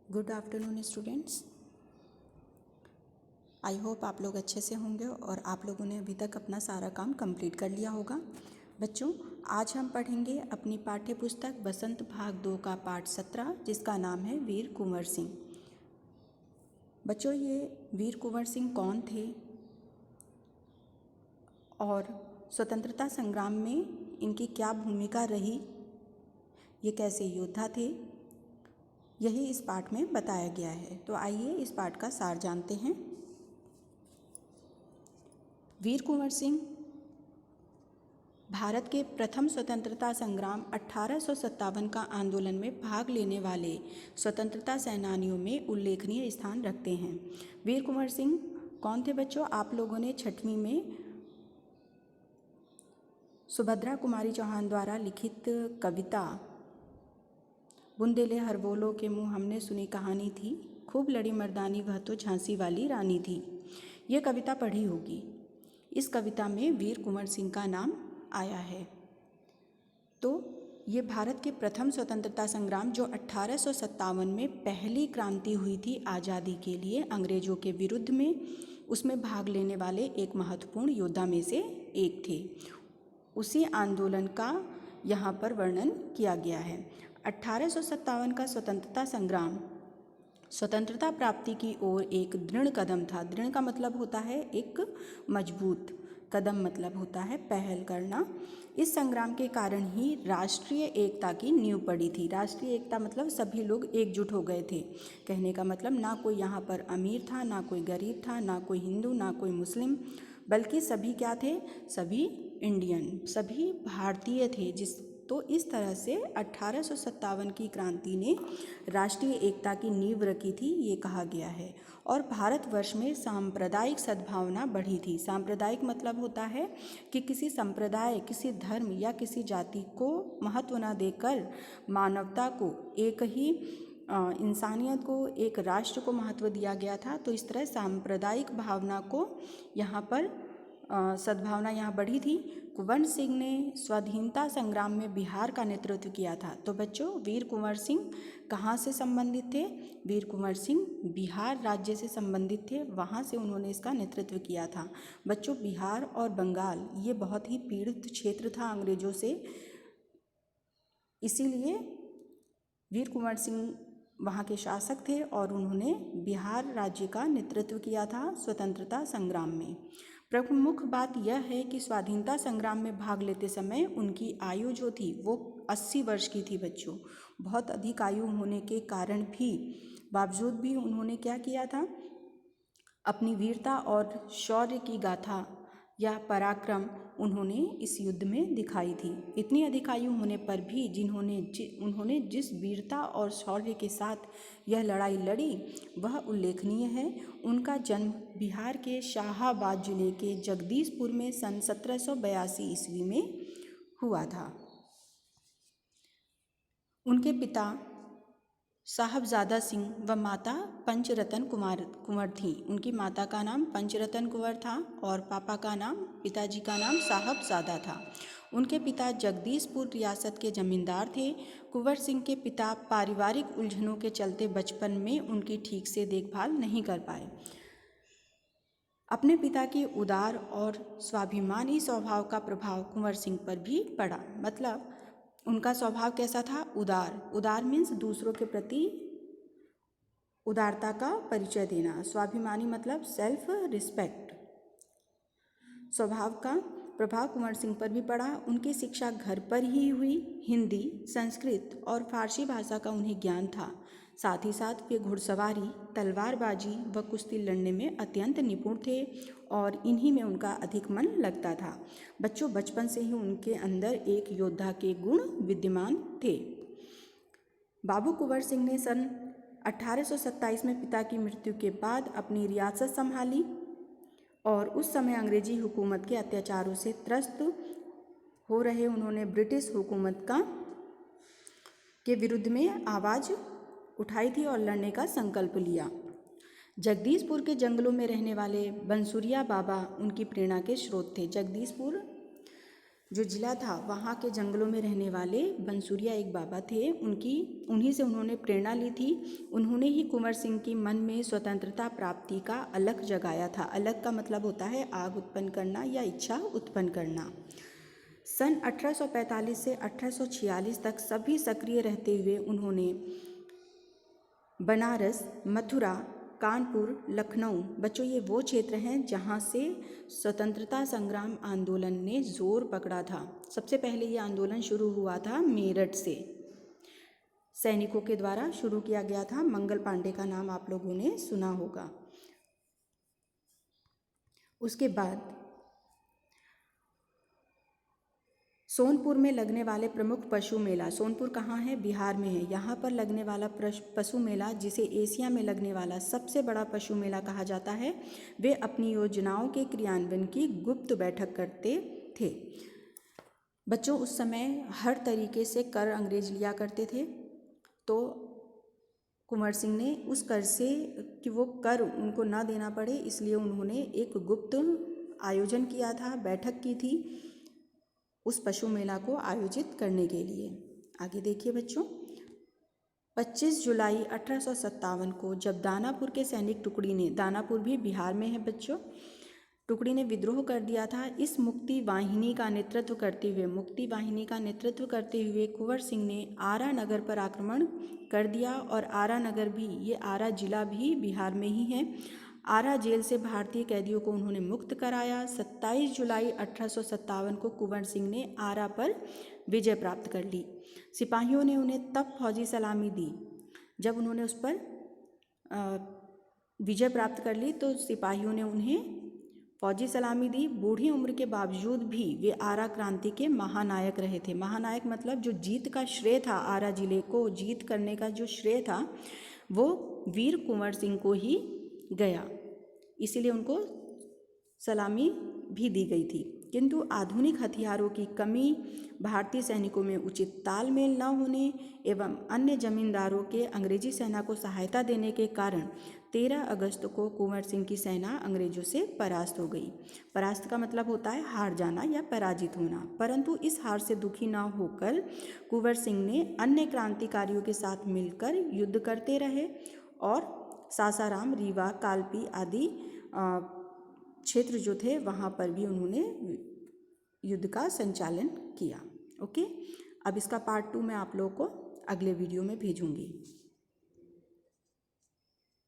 Good afternoon students. I hope आप लोग अच्छे से होंगे और आप लोगों ने अभी तक अपना सारा काम कंप्लीट कर लिया होगा। बच्चों, आज हम पढ़ेंगे अपनी पाठ्य पुस्तक बसंत भाग 2 का पाठ 17, जिसका नाम है वीर कुंवर सिंह। बच्चों, ये वीर कुंवर सिंह कौन थे और स्वतंत्रता संग्राम में इनकी क्या भूमिका रही, ये कैसे योद्धा थे, यही इस पाठ में बताया गया है। तो आइए इस पाठ का सार जानते हैं। वीर कुंवर सिंह भारत के प्रथम स्वतंत्रता संग्राम 1857 का आंदोलन में भाग लेने वाले स्वतंत्रता सेनानियों में उल्लेखनीय स्थान रखते हैं। वीर कुंवर सिंह कौन थे बच्चों? आप लोगों ने छठवीं में सुभद्रा कुमारी चौहान द्वारा लिखित कविता बुंदेले हरबोलो के मुँह हमने सुनी कहानी थी, खूब लड़ी मर्दानी वह तो झांसी वाली रानी थी, ये कविता पढ़ी होगी। इस कविता में वीर कुंवर सिंह का नाम आया है। तो ये भारत के प्रथम स्वतंत्रता संग्राम जो 1857 में पहली क्रांति हुई थी आज़ादी के लिए अंग्रेज़ों के विरुद्ध में, उसमें भाग लेने वाले एक महत्वपूर्ण योद्धा में से एक थे। उसी आंदोलन का यहाँ पर वर्णन किया गया है। 1857 का स्वतंत्रता संग्राम स्वतंत्रता प्राप्ति की ओर एक दृढ़ कदम था। दृढ़ का मतलब होता है एक मजबूत, कदम मतलब होता है पहल करना। इस संग्राम के कारण ही राष्ट्रीय एकता की नींव पड़ी थी। राष्ट्रीय एकता मतलब सभी लोग एकजुट हो गए थे। कहने का मतलब ना कोई यहाँ पर अमीर था, ना कोई गरीब था, ना कोई हिंदू, ना कोई मुस्लिम, बल्कि सभी क्या थे? सभी इंडियन, सभी भारतीय थे। तो इस तरह से 1857 की क्रांति ने राष्ट्रीय एकता की नींव रखी थी, ये कहा गया है। और भारतवर्ष में सांप्रदायिक सद्भावना बढ़ी थी। सांप्रदायिक मतलब होता है कि किसी संप्रदाय, किसी धर्म या किसी जाति को महत्व न देकर मानवता को, एक ही इंसानियत को, एक राष्ट्र को महत्व दिया गया था। तो इस तरह सांप्रदायिक भावना को यहाँ पर सद्भावना यहाँ बढ़ी थी। कुंवर सिंह ने स्वाधीनता संग्राम में बिहार का नेतृत्व किया था। तो बच्चों, वीर कुंवर सिंह कहाँ से संबंधित थे? वीर कुंवर सिंह बिहार राज्य से संबंधित थे, वहाँ से उन्होंने इसका नेतृत्व किया था। बच्चों, बिहार और बंगाल ये बहुत ही पीड़ित क्षेत्र था अंग्रेजों से, इसीलिए वीर कुंवर सिंह वहाँ के शासक थे और उन्होंने बिहार राज्य का नेतृत्व किया था स्वतंत्रता संग्राम में। प्रमुख बात यह है कि स्वाधीनता संग्राम में भाग लेते समय उनकी आयु जो थी वो 80 वर्ष की थी। बच्चों, बहुत अधिक आयु होने के कारण भी बावजूद भी उन्होंने क्या किया था? अपनी वीरता और शौर्य की गाथा या पराक्रम उन्होंने इस युद्ध में दिखाई थी। इतनी अधिक आयु होने पर भी उन्होंने जिस वीरता और शौर्य के साथ यह लड़ाई लड़ी वह उल्लेखनीय है। उनका जन्म बिहार के शाहाबाद जिले के जगदीशपुर में सन 1782 ईस्वी में हुआ था। उनके पिता साहबजादा सिंह व माता पंचरतन कुंवर थी। उनकी माता का नाम पंचरतन कुंवर था और पिताजी का नाम साहबजादा था। उनके पिता जगदीशपुर रियासत के जमींदार थे। कुंवर सिंह के पिता पारिवारिक उलझनों के चलते बचपन में उनकी ठीक से देखभाल नहीं कर पाए। अपने पिता के उदार और स्वाभिमानी स्वभाव का प्रभाव कुंवर सिंह पर भी पड़ा। मतलब उनका स्वभाव कैसा था? उदार मीन्स दूसरों के प्रति उदारता का परिचय देना। स्वाभिमानी मतलब सेल्फ रिस्पेक्ट। स्वभाव का प्रभाव कुंवर सिंह पर भी पड़ा। उनकी शिक्षा घर पर ही हुई। हिंदी, संस्कृत और फारसी भाषा का उन्हें ज्ञान था। साथ ही साथ वे घुड़सवारी, तलवारबाजी व कुश्ती लड़ने में अत्यंत निपुण थे और इन्हीं में उनका अधिक मन लगता था। बच्चों, बचपन से ही उनके अंदर एक योद्धा के गुण विद्यमान थे। बाबू कुंवर सिंह ने सन 1827 में पिता की मृत्यु के बाद अपनी रियासत संभाली और उस समय अंग्रेजी हुकूमत के अत्याचारों से त्रस्त हो रहे उन्होंने ब्रिटिश हुकूमत के विरुद्ध में आवाज़ उठाई थी और लड़ने का संकल्प लिया। जगदीशपुर के जंगलों में रहने वाले बंसुरिया बाबा उनकी प्रेरणा के स्रोत थे। जगदीशपुर जो जिला था वहाँ के जंगलों में रहने वाले बंसुरिया एक बाबा थे, उन्हीं से उन्होंने प्रेरणा ली थी। उन्होंने ही कुंवर सिंह की मन में स्वतंत्रता प्राप्ति का अलख जगाया था। अलख का मतलब होता है आग उत्पन्न करना या इच्छा उत्पन्न करना। सन 1845 से 1846 तक सभी सक्रिय रहते हुए उन्होंने बनारस, मथुरा, कानपुर, लखनऊ, बच्चों ये वो क्षेत्र हैं जहाँ से स्वतंत्रता संग्राम आंदोलन ने जोर पकड़ा था। सबसे पहले ये आंदोलन शुरू हुआ था मेरठ से, सैनिकों के द्वारा शुरू किया गया था। मंगल पांडे का नाम आप लोगों ने सुना होगा। उसके बाद सोनपुर में लगने वाले प्रमुख पशु मेला, सोनपुर कहाँ है? बिहार में है। यहाँ पर लगने वाला पशु मेला, जिसे एशिया में लगने वाला सबसे बड़ा पशु मेला कहा जाता है, वे अपनी योजनाओं के क्रियान्वयन की गुप्त बैठक करते थे। बच्चों उस समय हर तरीके से कर अंग्रेज लिया करते थे, तो कुंवर सिंह ने उस कर से कि वो कर उनको ना देना पड़े, इसलिए उन्होंने एक गुप्त आयोजन किया था, बैठक की थी उस पशु मेला को आयोजित करने के लिए। आगे देखिए बच्चों, 25 जुलाई 1857 को जब दानापुर के सैनिक टुकड़ी ने, दानापुर भी बिहार में है बच्चों, टुकड़ी ने विद्रोह कर दिया था। इस मुक्ति वाहिनी का नेतृत्व करते हुए कुंवर सिंह ने आरा नगर पर आक्रमण कर दिया। और आरा नगर भी, ये आरा जिला भी बिहार में ही है। आरा जेल से भारतीय कैदियों को उन्होंने मुक्त कराया। 27 जुलाई 1857 को कुंवर सिंह ने आरा पर विजय प्राप्त कर ली। सिपाहियों ने उन्हें तब फौजी सलामी दी जब उन्होंने उस पर विजय प्राप्त कर ली, तो सिपाहियों ने उन्हें फौजी सलामी दी। बूढ़ी उम्र के बावजूद भी वे आरा क्रांति के महानायक रहे थे। महानायक मतलब जो जीत का श्रेय था, आरा जिले को जीत करने का जो श्रेय था वो वीर कुंवर सिंह को ही गया, इसीलिए उनको सलामी भी दी गई थी। किंतु आधुनिक हथियारों की कमी, भारतीय सैनिकों में उचित तालमेल न होने एवं अन्य जमींदारों के अंग्रेजी सेना को सहायता देने के कारण 13 अगस्त को कुंवर सिंह की सेना अंग्रेजों से परास्त हो गई। परास्त का मतलब होता है हार जाना या पराजित होना। परंतु इस हार से दुखी न होकर कुंवर सिंह ने अन्य क्रांतिकारियों के साथ मिलकर युद्ध करते रहे और सासाराम, रीवा, कालपी आदि क्षेत्र जो थे वहाँ पर भी उन्होंने युद्ध का संचालन किया। ओके, अब इसका पार्ट 2 मैं आप लोगों को अगले वीडियो में भेजूंगी।